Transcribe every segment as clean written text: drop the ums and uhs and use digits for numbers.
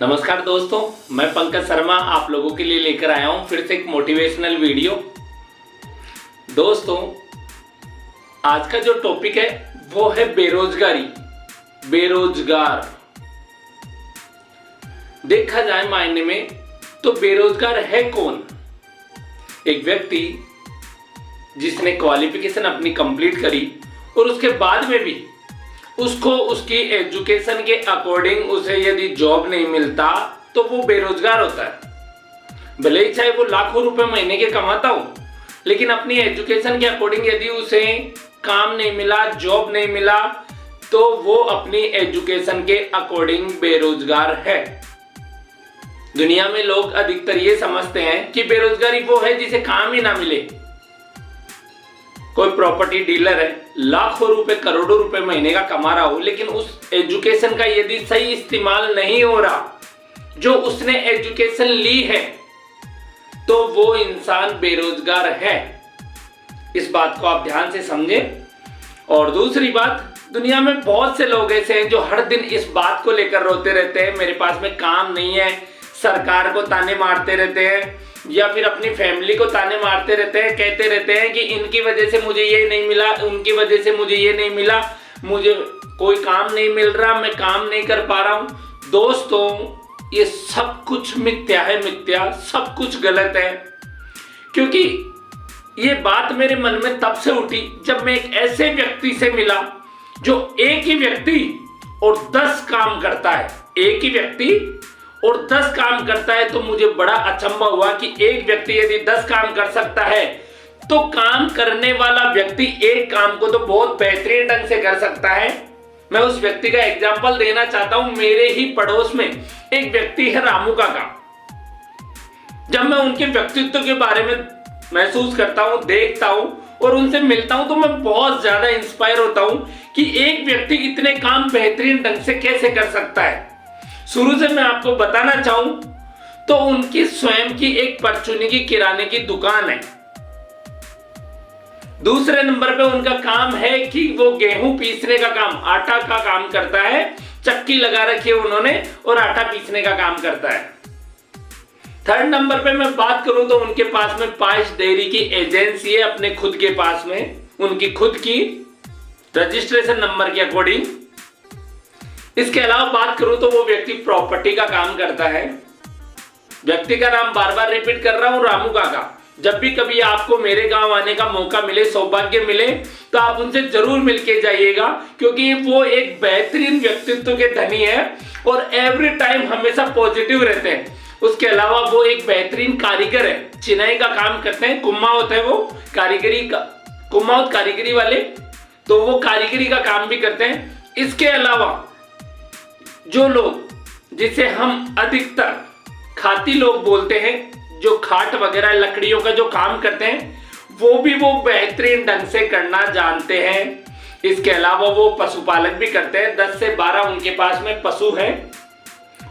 नमस्कार दोस्तों, मैं पंकज शर्मा आप लोगों के लिए लेकर आया हूं फिर से एक मोटिवेशनल वीडियो। दोस्तों, आज का जो टॉपिक है वो है बेरोजगारी। बेरोजगार देखा जाए मायने में तो बेरोजगार है कौन? एक व्यक्ति जिसने क्वालिफिकेशन अपनी कंप्लीट करी और उसके बाद में भी उसको उसकी एजुकेशन के अकॉर्डिंग उसे यदि जॉब नहीं मिलता तो वो बेरोजगार होता है। भले ही चाहे वो लाखों रुपए महीने के कमाता हो, लेकिन अपनी एजुकेशन के अकॉर्डिंग यदि उसे काम नहीं मिला, जॉब नहीं मिला, तो वो अपनी एजुकेशन के अकॉर्डिंग बेरोजगार है। दुनिया में लोग अधिकतर ये समझते हैं कि बेरोजगारी वो है जिसे काम ही ना मिले। कोई प्रॉपर्टी डीलर है, लाखों रुपए करोड़ों रुपए महीने का कमा रहा हो, लेकिन उस एजुकेशन का यदि सही इस्तेमाल नहीं हो रहा जो उसने एजुकेशन ली है, तो वो इंसान बेरोजगार है। इस बात को आप ध्यान से समझें। और दूसरी बात, दुनिया में बहुत से लोग ऐसे हैं जो हर दिन इस बात को लेकर रोते रहते हैं, मेरे पास में काम नहीं है, सरकार को ताने मारते रहते हैं या फिर अपनी फैमिली को ताने मारते रहते हैं, कहते रहते हैं कि इनकी वजह से मुझे ये नहीं मिला, उनकी वजह से मुझे ये नहीं मिला, मुझे कोई काम नहीं मिल रहा, मैं काम नहीं कर पा रहा हूं। दोस्तों, ये सब कुछ मिथ्या है, मिथ्या, सब कुछ गलत है। क्योंकि ये बात मेरे मन में तब से उठी जब मैं एक ऐसे व्यक्ति से मिला जो एक ही व्यक्ति और 10 काम करता है। एक ही व्यक्ति और 10 काम करता है, तो मुझे बड़ा अचंभा हुआ कि एक व्यक्ति यदि 10 काम कर सकता है तो काम करने वाला व्यक्ति एक काम को तो बहुत बेहतरीन ढंग से कर सकता है। मैं उस व्यक्ति का एग्जाम्पल देना चाहता हूं। मेरे ही पड़ोस में एक व्यक्ति है, रामू काका। जब मैं उनके व्यक्तित्व के बारे में महसूस करता हूं, देखता हूं और उनसे मिलता हूं, तो मैं बहुत ज्यादा इंस्पायर होता हूं कि एक व्यक्ति इतने काम बेहतरीन ढंग से कैसे कर सकता है। शुरू से मैं आपको बताना चाहूं तो उनकी स्वयं की एक परचूनी की किराने की दुकान है। दूसरे नंबर पे उनका काम है कि वो गेहूं पीसने का काम, आटा का काम करता है। चक्की लगा रखी है उन्होंने और आटा पीसने का काम करता है। थर्ड नंबर पे मैं बात करूं तो उनके पास में 5 डेयरी की एजेंसी है अपने खुद के पास में, उनकी खुद की रजिस्ट्रेशन नंबर के अकॉर्डिंग। इसके अलावा बात करूं तो वो व्यक्ति प्रॉपर्टी का काम करता है। व्यक्ति का नाम बार बार रिपीट कर रहा हूं, रामू काका। जब भी कभी आपको मेरे गांव आने का मौका मिले, सौभाग्य मिले, तो आप उनसे जरूर मिलके जाइएगा, क्योंकि वो एक बेहतरीन व्यक्तित्व के धनी है और एवरी टाइम हमेशा पॉजिटिव रहते हैं। उसके अलावा वो एक बेहतरीन कारीगर है, चिनाई का काम करते हैं, कुम्हावत है वो, कारीगरी का, कुम्हावत कारीगरी वाले, तो वो कारीगरी का काम भी करते हैं। इसके अलावा जो लोग, जिसे हम अधिकतर खाती लोग बोलते हैं, जो खाट वगैरह लकड़ियों का जो काम करते हैं, वो भी वो बेहतरीन ढंग से करना जानते हैं। इसके अलावा वो पशुपालक भी करते हैं, 10 से 12 उनके पास में पशु हैं।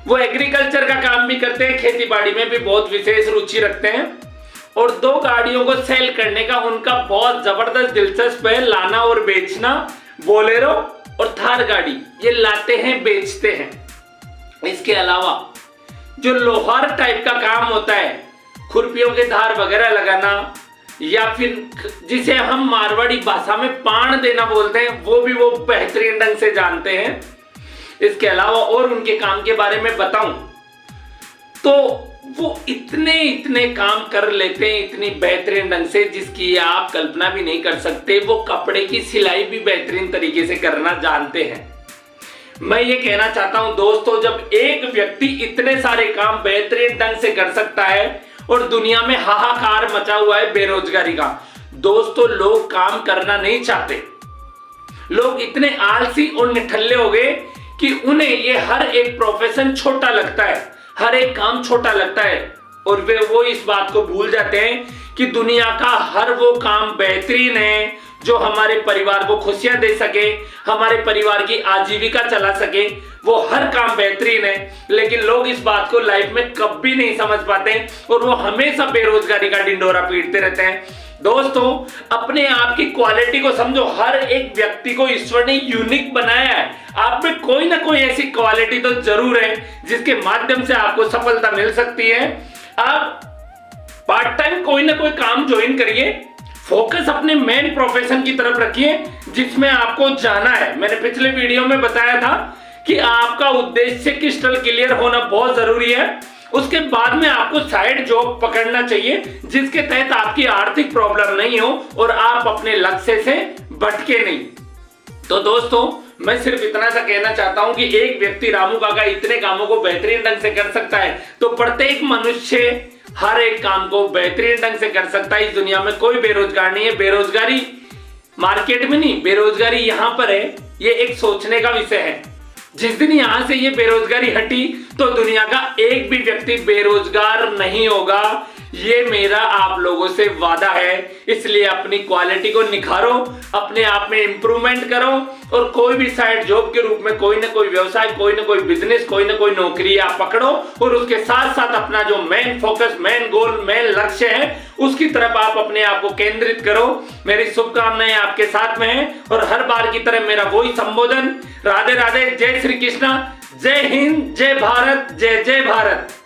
वो एग्रीकल्चर का काम भी करते हैं, खेती बाड़ी में भी बहुत विशेष रुचि रखते हैं। और 2 गाड़ियों को सेल करने का उनका बहुत जबरदस्त दिलचस्प है, लाना और बेचना। बोलेरो और थार गाड़ी ये लाते हैं, बेचते हैं। इसके अलावा जो लोहार टाइप का काम होता है, खुरपियों के धार वगैरह लगाना, या फिर जिसे हम मारवाड़ी भाषा में पान देना बोलते हैं, वो भी वो बेहतरीन ढंग से जानते हैं। इसके अलावा और उनके काम के बारे में बताऊं तो वो इतने काम कर लेते हैं, इतनी बेहतरीन ढंग से, जिसकी आप कल्पना भी नहीं कर सकते। वो कपड़े की सिलाई भी बेहतरीन तरीके से करना जानते हैं। मैं ये कहना चाहता हूं दोस्तों, जब एक व्यक्ति इतने सारे काम बेहतरीन ढंग से कर सकता है और दुनिया में हाहाकार मचा हुआ है बेरोजगारी का, दोस्तों लोग काम करना नहीं चाहते। लोग इतने आलसी और निठल्ले हो गए कि उन्हें ये हर एक प्रोफेशन छोटा लगता है, हर एक काम छोटा लगता है, और वो इस बात को भूल जाते हैं कि दुनिया का हर वो काम बेहतरीन है जो हमारे परिवार को खुशियां दे सके, हमारे परिवार की आजीविका चला सके, वो हर काम बेहतरीन है। लेकिन लोग इस बात को लाइफ में कभी नहीं समझ पाते और वो हमेशा बेरोजगारी का ढिंडोरा पीटते रहते हैं। दोस्तों, अपने आप की क्वालिटी को समझो। हर एक व्यक्ति को ईश्वर ने यूनिक बनाया है। आप में कोई ना कोई ऐसी क्वालिटी तो जरूर है जिसके माध्यम से आपको सफलता मिल सकती है। आप पार्ट टाइम कोई ना कोई काम ज्वाइन करिए, फोकस अपने मेन प्रोफेशन की तरफ रखिए जिसमें आपको जाना है। मैंने पिछले वीडियो में बताया था कि आपका उद्देश्य क्रिस्टल क्लियर होना बहुत जरूरी है। उसके बाद में आपको साइड जॉब पकड़ना चाहिए जिसके तहत आपकी आर्थिक प्रॉब्लम नहीं हो और आप अपने लक्ष्य से भटके नहीं। तो दोस्तों, मैं सिर्फ इतना सा कहना चाहता हूं कि एक व्यक्ति रामू काका इतने कामों को बेहतरीन ढंग से कर सकता है, तो प्रत्येक मनुष्य हर एक काम को बेहतरीन ढंग से कर सकता है। इस दुनिया में कोई बेरोजगार नहीं है। बेरोजगारी मार्केट में नहीं, बेरोजगारी यहां पर है। ये एक सोचने का विषय है। जिस दिन यहां से ये बेरोजगारी हटी तो दुनिया का एक भी व्यक्ति बेरोजगार नहीं होगा। ये मेरा आप लोगों से वादा है। इसलिए अपनी क्वालिटी को निखारो, अपने आप में इंप्रूवमेंट करो और कोई भी साइड जॉब के रूप में कोई ना कोई व्यवसाय, कोई ना कोई बिजनेस, कोई ना कोई नौकरी आप पकड़ो और उसके साथ साथ अपना जो main focus, main goal, main लक्ष्य है उसकी तरफ आप अपने आप को केंद्रित करो। मेरी शुभकामनाएं आपके साथ में है और हर बार की तरह मेरा वही संबोधन, राधे राधे, जय श्री कृष्णा, जय हिंद, जय भारत, जय जय भारत।